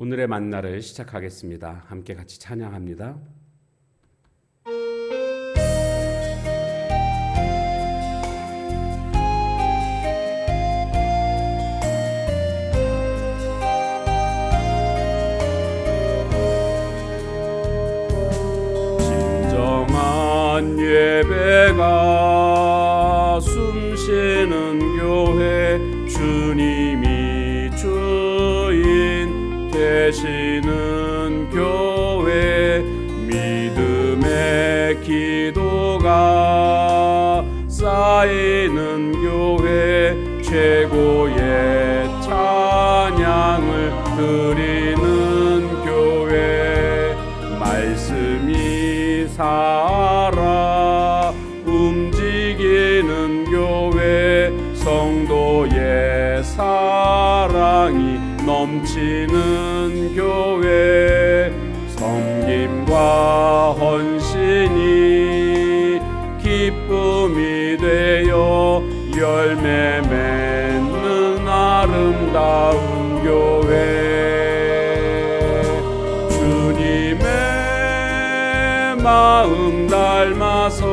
오늘의 만나를 시작하겠습니다. 함께 같이 찬양합니다. 진정한 예배가 숨쉬는 교회, 주님이 주인 되시는 교회, 믿음의 기도가 쌓이는 교회, 최고의 찬양을 드리는 교회, 말씀이 살아 움직이는 교회, 성도의 사랑이 넘치는 교회, 섬김과 헌신이 기쁨이 되어 열매 맺는 아름다운 교회, 주님의 마음 닮아서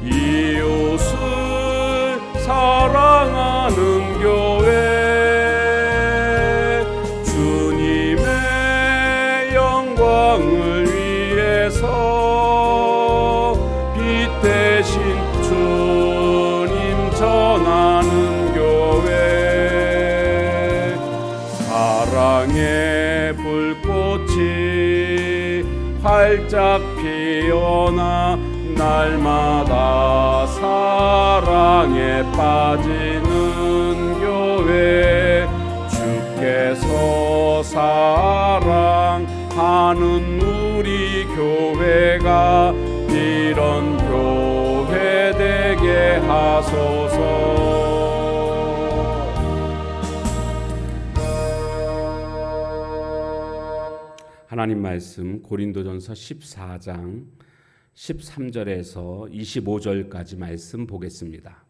이웃을 사랑하는 교회, 주님의 영광을 위해서 빛 대신 주님 전하는 교회, 사랑의 불꽃이 활짝 피어나 날마다 사랑에 빠지는 교회, 주께서 사랑하는 우리 교회가 이런 교회 되게 하소서. 하나님 말씀 고린도전서 14장 13절에서 25절까지 말씀 보겠습니다.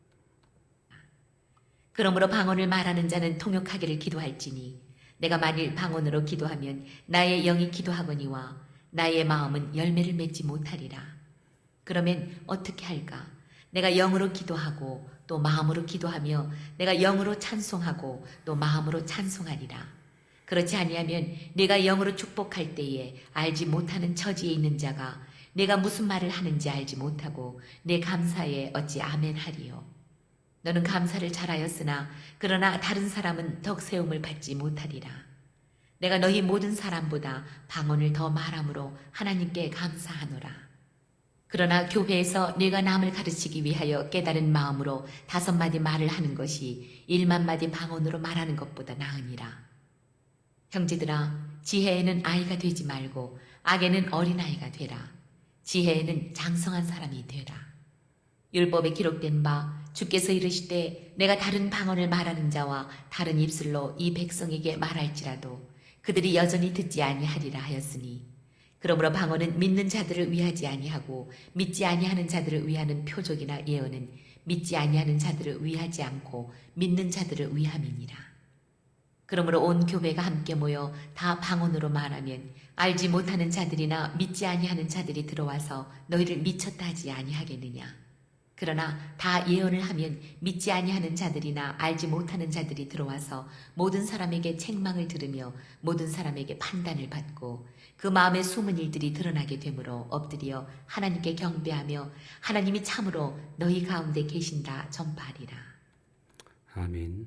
그러므로 방언을 말하는 자는 통역하기를 기도할지니 내가 만일 방언으로 기도하면 나의 영이 기도하거니와 나의 마음은 열매를 맺지 못하리라. 그러면 어떻게 할까? 내가 영으로 기도하고 또 마음으로 기도하며 내가 영으로 찬송하고 또 마음으로 찬송하리라. 그렇지 아니하면 내가 영으로 축복할 때에 알지 못하는 처지에 있는 자가 내가 무슨 말을 하는지 알지 못하고 내 감사에 어찌 아멘하리요. 너는 감사를 잘하였으나 그러나 다른 사람은 덕세움을 받지 못하리라. 내가 너희 모든 사람보다 방언을 더 말함으로 하나님께 감사하노라. 그러나 교회에서 내가 남을 가르치기 위하여 깨달은 마음으로 5마디 말을 하는 것이 1만마디 방언으로 말하는 것보다 나으니라. 형제들아, 지혜에는 아이가 되지 말고 악에는 어린아이가 되라. 지혜에는 장성한 사람이 되라. 율법에 기록된 바 주께서 이르시되 내가 다른 방언을 말하는 자와 다른 입술로 이 백성에게 말할지라도 그들이 여전히 듣지 아니하리라 하였으니, 그러므로 방언은 믿는 자들을 위하지 아니하고 믿지 아니하는 자들을 위하는 표적이나 예언은 믿지 아니하는 자들을 위하지 않고 믿는 자들을 위함이니라. 그러므로 온 교회가 함께 모여 다 방언으로 말하면 알지 못하는 자들이나 믿지 아니하는 자들이 들어와서 너희를 미쳤다 하지 아니하겠느냐. 그러나 다 예언을 하면 믿지 아니하는 자들이나 알지 못하는 자들이 들어와서 모든 사람에게 책망을 들으며 모든 사람에게 판단을 받고 그 마음에 숨은 일들이 드러나게 되므로 엎드려 하나님께 경배하며 하나님이 참으로 너희 가운데 계신다 전파하리라. 아멘.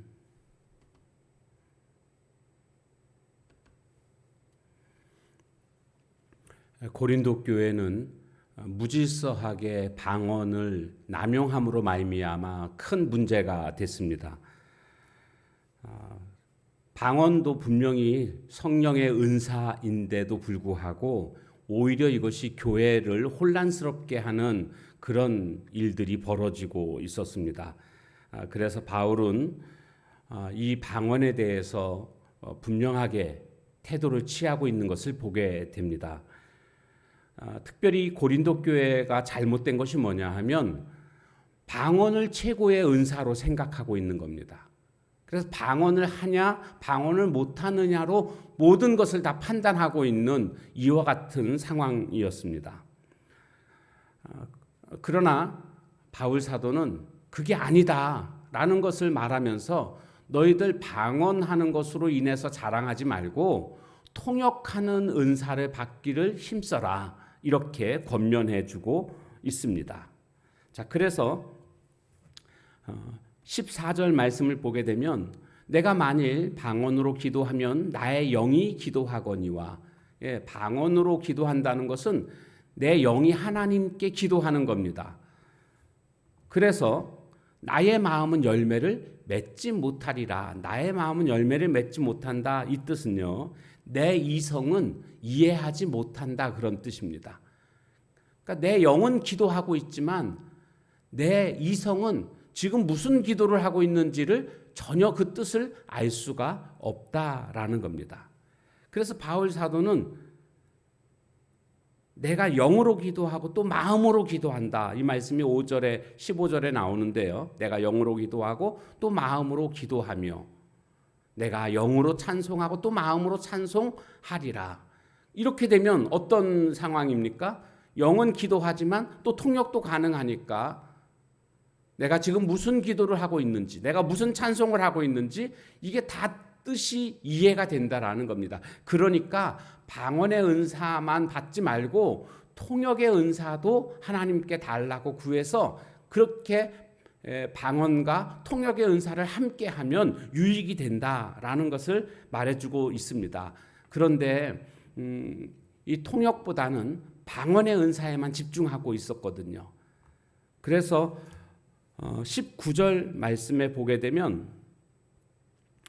고린도 교회는 무질서하게 방언을 남용함으로 말미암아 큰 문제가 됐습니다. 방언도 분명히 성령의 은사인데도 불구하고 오히려 이것이 교회를 혼란스럽게 하는 그런 일들이 벌어지고 있었습니다. 그래서 바울은 이 방언에 대해서 분명하게 태도를 취하고 있는 것을 보게 됩니다. 특별히 고린도 교회가 잘못된 것이 뭐냐 하면 방언을 최고의 은사로 생각하고 있는 겁니다. 그래서 방언을 하냐 방언을 못하느냐로 모든 것을 다 판단하고 있는 이와 같은 상황이었습니다. 그러나 바울 사도는 그게 아니다라는 것을 말하면서 너희들 방언하는 것으로 인해서 자랑하지 말고 통역하는 은사를 받기를 힘써라, 이렇게 권면해주고 있습니다. 자, 그래서 14절 말씀을 보게 되면 내가 만일 방언으로 기도하면 나의 영이 기도하거니와, 방언으로 기도한다는 것은 내 영이 하나님께 기도하는 겁니다. 그래서 나의 마음은 열매를 맺지 못하리라. 나의 마음은 열매를 맺지 못한다, 이 뜻은요, 내 이성은 이해하지 못한다, 그런 뜻입니다. 그러니까 내 영은 기도하고 있지만 내 이성은 지금 무슨 기도를 하고 있는지를 전혀 그 뜻을 알 수가 없다라는 겁니다. 그래서 바울 사도는 내가 영으로 기도하고 또 마음으로 기도한다, 이 말씀이 5절에 15절에 나오는데요. 내가 영으로 기도하고 또 마음으로 기도하며 내가 영으로 찬송하고 또 마음으로 찬송하리라. 이렇게 되면 어떤 상황입니까? 영은 기도하지만 또 통역도 가능하니까 내가 지금 무슨 기도를 하고 있는지, 내가 무슨 찬송을 하고 있는지 이게 다 뜻이 이해가 된다라는 겁니다. 그러니까 방언의 은사만 받지 말고 통역의 은사도 하나님께 달라고 구해서 그렇게 방언과 통역의 은사를 함께 하면 유익이 된다라는 것을 말해주고 있습니다. 그런데 이 통역보다는 방언의 은사에만 집중하고 있었거든요. 그래서 19절 말씀에 보게 되면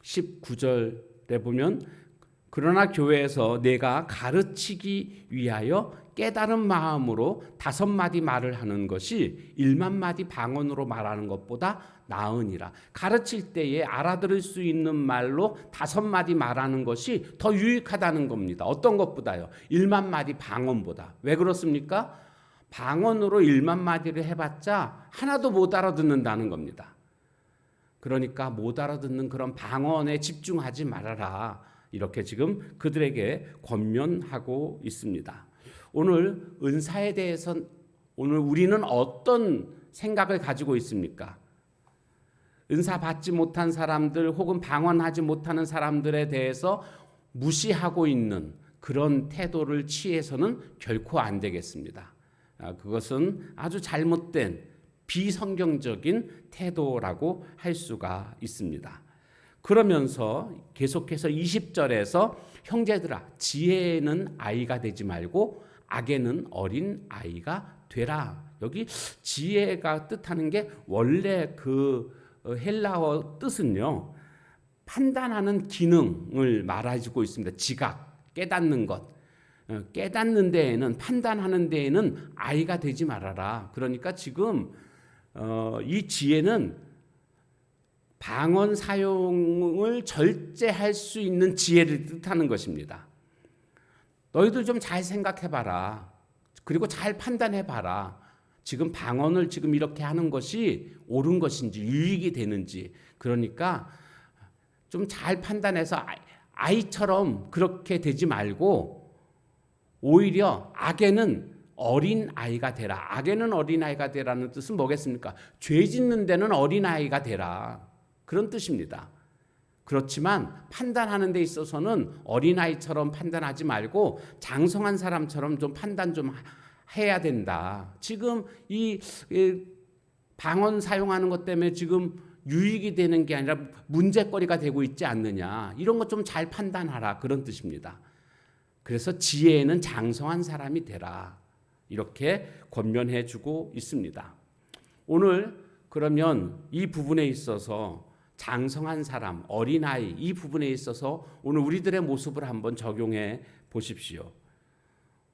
19절에 보면 그러나 교회에서 내가 가르치기 위하여 깨달은 마음으로 5마디 말을 하는 것이 1만마디 방언으로 말하는 것보다 나으니라. 가르칠 때에 알아들을 수 있는 말로 5마디 말하는 것이 더 유익하다는 겁니다. 어떤 것보다요? 1만마디 방언보다. 왜 그렇습니까? 방언으로 1만마디를 해봤자 하나도 못 알아듣는다는 겁니다. 그러니까 못 알아듣는 그런 방언에 집중하지 말아라, 이렇게 지금 그들에게 권면하고 있습니다. 오늘 은사에 대해서 오늘 우리는 어떤 생각을 가지고 있습니까? 은사 받지 못한 사람들 혹은 방언하지 못하는 사람들에 대해서 무시하고 있는 그런 태도를 취해서는 결코 안 되겠습니다. 그것은 아주 잘못된 비성경적인 태도라고 할 수가 있습니다. 그러면서 계속해서 20절에서 형제들아, 지혜에는 아이가 되지 말고 악에는 어린 아이가 되라. 여기 지혜가 뜻하는 게 원래 그 헬라어 뜻은요, 판단하는 기능을 말해주고 있습니다. 지각, 깨닫는 것. 깨닫는 데에는, 판단하는 데에는 아이가 되지 말아라. 그러니까 지금 이 지혜는 방언 사용을 절제할 수 있는 지혜를 뜻하는 것입니다. 너희들 좀 잘 생각해봐라. 그리고 잘 판단해봐라. 지금 방언을 지금 이렇게 하는 것이 옳은 것인지 유익이 되는지. 그러니까 좀 잘 판단해서 아이처럼 그렇게 되지 말고 오히려 악에는 어린 아이가 되라. 악에는 어린 아이가 되라는 뜻은 뭐겠습니까? 죄 짓는 데는 어린 아이가 되라, 그런 뜻입니다. 그렇지만 판단하는 데 있어서는 어린아이처럼 판단하지 말고 장성한 사람처럼 좀 판단 좀 해야 된다. 지금 이 방언 사용하는 것 때문에 지금 유익이 되는 게 아니라 문제거리가 되고 있지 않느냐. 이런 것 좀 잘 판단하라, 그런 뜻입니다. 그래서 지혜에는 장성한 사람이 되라, 이렇게 권면해 주고 있습니다. 오늘 그러면 이 부분에 있어서 장성한 사람, 어린아이, 이 부분에 있어서 오늘 우리들의 모습을 한번 적용해 보십시오.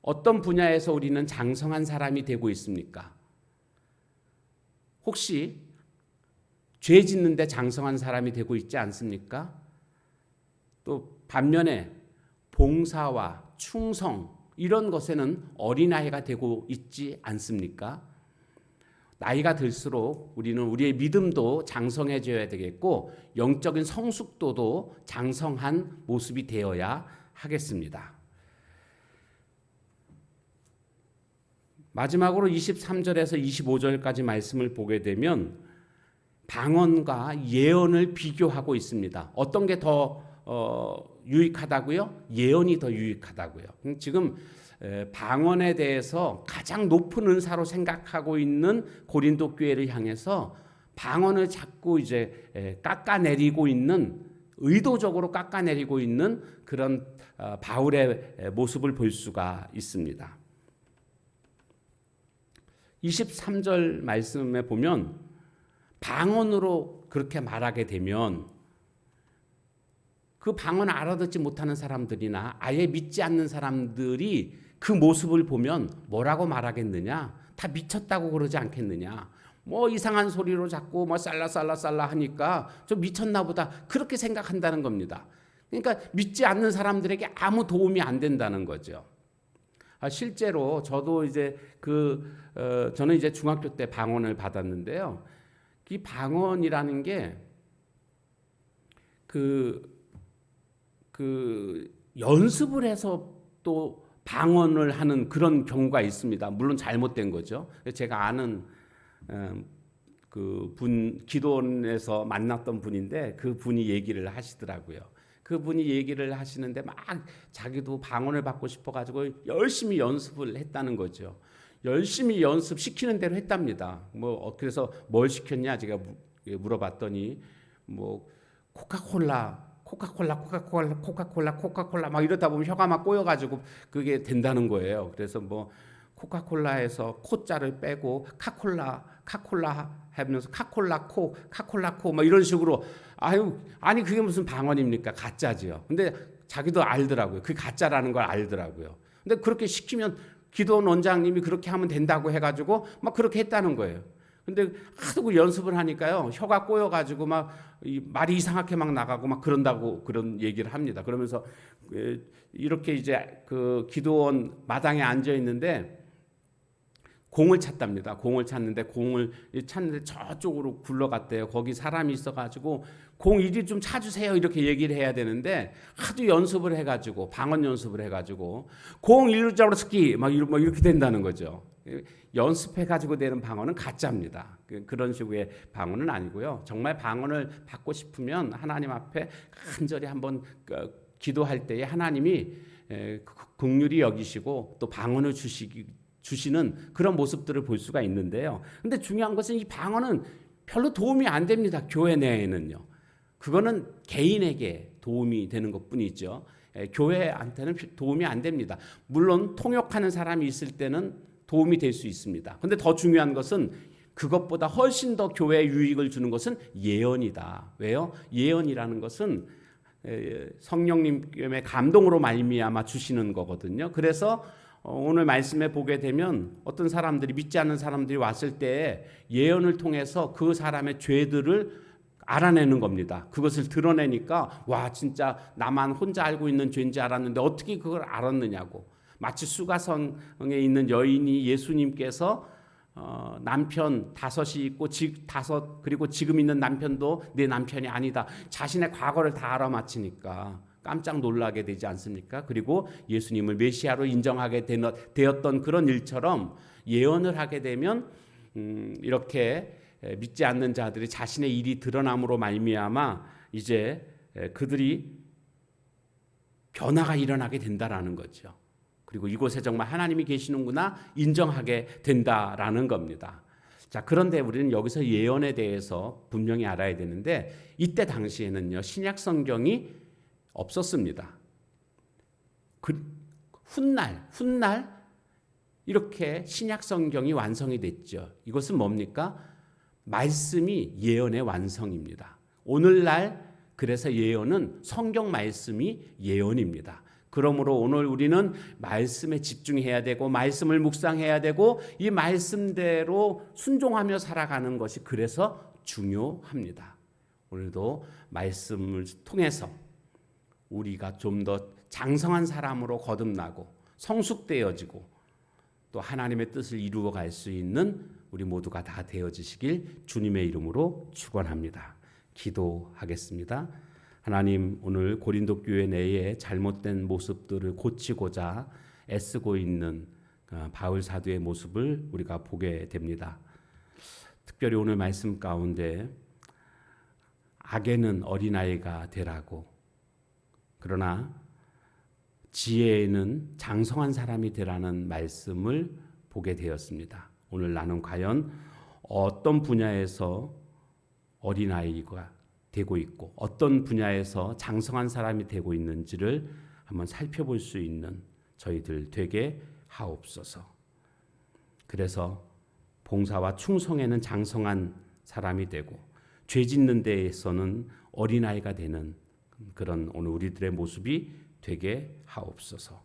어떤 분야에서 우리는 장성한 사람이 되고 있습니까? 혹시 죄 짓는데 장성한 사람이 되고 있지 않습니까? 또 반면에 봉사와 충성, 이런 것에는 어린아이가 되고 있지 않습니까? 나이가 들수록 우리는 우리의 믿음도 장성해져야 되겠고 영적인 성숙도도 장성한 모습이 되어야 하겠습니다. 마지막으로 23절에서 25절까지 말씀을 보게 되면 방언과 예언을 비교하고 있습니다. 어떤 게 더 유익하다고요? 예언이 더 유익하다고요. 지금 방언에 대해서 가장 높은 은사로 생각하고 있는 고린도 교회를 향해서 방언을 자꾸 이제 깎아내리고 있는, 의도적으로 깎아내리고 있는 그런 바울의 모습을 볼 수가 있습니다. 23절 말씀에 보면 방언으로 그렇게 말하게 되면 그 방언 알아듣지 못하는 사람들이나 아예 믿지 않는 사람들이 그 모습을 보면 뭐라고 말하겠느냐? 다 미쳤다고 그러지 않겠느냐? 뭐 이상한 소리로 자꾸 뭐 살라살라살라 하니까 좀 미쳤나 보다, 그렇게 생각한다는 겁니다. 그러니까 믿지 않는 사람들에게 아무 도움이 안 된다는 거죠. 실제로 저도 이제 저는 이제 중학교 때 방언을 받았는데요. 이 방언이라는 게 연습을 해서 또 방언을 하는 그런 경우가 있습니다. 물론 잘못된 거죠. 제가 아는 기도원에서 만났던 분인데 그 분이 얘기를 하시더라고요. 그분이 얘기를 하시는데 막 자기도 방언을 받고 싶어가지고 열심히 연습을 했다는 거죠. 열심히 연습시키는 대로 했답니다. 그래서 뭘 시켰냐 제가 물어봤더니 뭐 코카콜라 막 이러다 보면 혀가 막 꼬여가지고 그게 된다는 거예요. 그래서 뭐 코카콜라에서 코자를 빼고 카콜라 하면서 카콜라코 막 이런 식으로, 아니 그게 무슨 방언입니까? 가짜지요. 근데 자기도 알더라고요. 그게 가짜라는 걸 알더라고요. 근데 그렇게 시키면 기도원 원장님이 그렇게 하면 된다고 해가지고 막 그렇게 했다는 거예요. 근데 하도 그 연습을 하니까요, 혀가 꼬여가지고 막 말이 이상하게 막 나가고 막 그런다고 그런 얘기를 합니다. 그러면서 이렇게 이제 그 기도원 마당에 앉아 있는데 공을 찾답니다. 공을 찾는데 저쪽으로 굴러갔대요. 거기 사람이 있어가지고 공 이리 좀 찾으세요 이렇게 얘기를 해야 되는데 하도 연습을 해가지고 방언 연습을 해가지고 공 일루자로스키 막 이렇게 된다는 거죠. 연습해가지고 되는 방언은 가짜입니다. 그런 식의 방언은 아니고요. 정말 방언을 받고 싶으면 하나님 앞에 간절히 한번 기도할 때에 하나님이 긍휼히 여기시고 또 방언을 주시는 그런 모습들을 볼 수가 있는데요. 근데 중요한 것은 이 방언은 별로 도움이 안 됩니다. 교회 내에는요. 그거는 개인에게 도움이 되는 것뿐이죠. 교회한테는 도움이 안 됩니다. 물론 통역하는 사람이 있을 때는 도움이 될 수 있습니다. 근데 더 중요한 것은 그것보다 훨씬 더 교회에 유익을 주는 것은 예언이다. 왜요? 예언이라는 것은 성령님의 감동으로 말미암아 주시는 거거든요. 그래서 오늘 말씀에 보게 되면 어떤 사람들이, 믿지 않는 사람들이 왔을 때 예언을 통해서 그 사람의 죄들을 알아내는 겁니다. 그것을 드러내니까 와, 진짜 나만 혼자 알고 있는 죄인지 알았는데 어떻게 그걸 알았느냐고. 마치 수가성에 있는 여인이 예수님께서 남편 5이 있고 그리고 지금 있는 남편도 내 남편이 아니다. 자신의 과거를 다 알아맞히니까 깜짝 놀라게 되지 않습니까? 그리고 예수님을 메시아로 인정하게 되었던 그런 일처럼 예언을 하게 되면 이렇게 믿지 않는 자들이 자신의 일이 드러남으로 말미암아 이제 그들이 변화가 일어나게 된다라는 거죠. 그리고 이곳에 정말 하나님이 계시는구나 인정하게 된다라는 겁니다. 자, 그런데 우리는 여기서 예언에 대해서 분명히 알아야 되는데 이때 당시에는요, 신약 성경이 없었습니다. 훗날 이렇게 신약 성경이 완성이 됐죠. 이것은 뭡니까? 말씀이 예언의 완성입니다. 오늘날 그래서 예언은 성경 말씀이 예언입니다. 그러므로 오늘 우리는 말씀에 집중해야 되고 말씀을 묵상해야 되고 이 말씀대로 순종하며 살아가는 것이 그래서 중요합니다. 오늘도 말씀을 통해서 우리가 좀 더 장성한 사람으로 거듭나고 성숙되어지고 또 하나님의 뜻을 이루어 갈 수 있는 우리 모두가 다 되어지시길 주님의 이름으로 축원합니다. 기도하겠습니다. 하나님, 오늘 고린도 교회 내에 잘못된 모습들을 고치고자 애쓰고 있는 바울 사도의 모습을 우리가 보게 됩니다. 특별히 오늘 말씀 가운데 악에는 어린아이가 되라고, 그러나 지혜에는 장성한 사람이 되라는 말씀을 보게 되었습니다. 오늘 나는 과연 어떤 분야에서 어린아이가 되고 있고 어떤 분야에서 장성한 사람이 되고 있는지를 한번 살펴볼 수 있는 저희들 되게 하옵소서. 그래서 봉사와 충성에는 장성한 사람이 되고 죄 짓는 데에서는 어린아이가 되는 그런 오늘 우리들의 모습이 되게 하옵소서.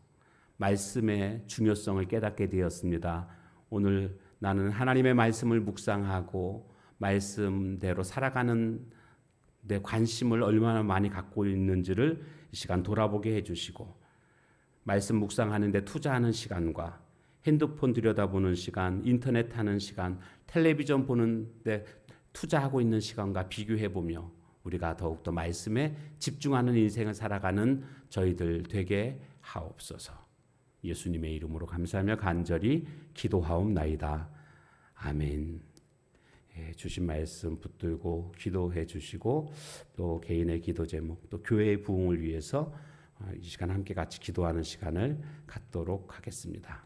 말씀의 중요성을 깨닫게 되었습니다. 오늘 나는 하나님의 말씀을 묵상하고 말씀대로 살아가는 내 관심을 얼마나 많이 갖고 있는지를 이 시간 돌아보게 해주시고, 말씀 묵상하는 데 투자하는 시간과 핸드폰 들여다보는 시간, 인터넷 하는 시간, 텔레비전 보는 데 투자하고 있는 시간과 비교해보며 우리가 더욱더 말씀에 집중하는 인생을 살아가는 저희들 되게 하옵소서. 예수님의 이름으로 감사하며 간절히 기도하옵나이다. 아멘. 주신 말씀 붙들고 기도해 주시고, 또 개인의 기도 제목, 또 교회의 부흥을 위해서 이 시간 함께 같이 기도하는 시간을 갖도록 하겠습니다.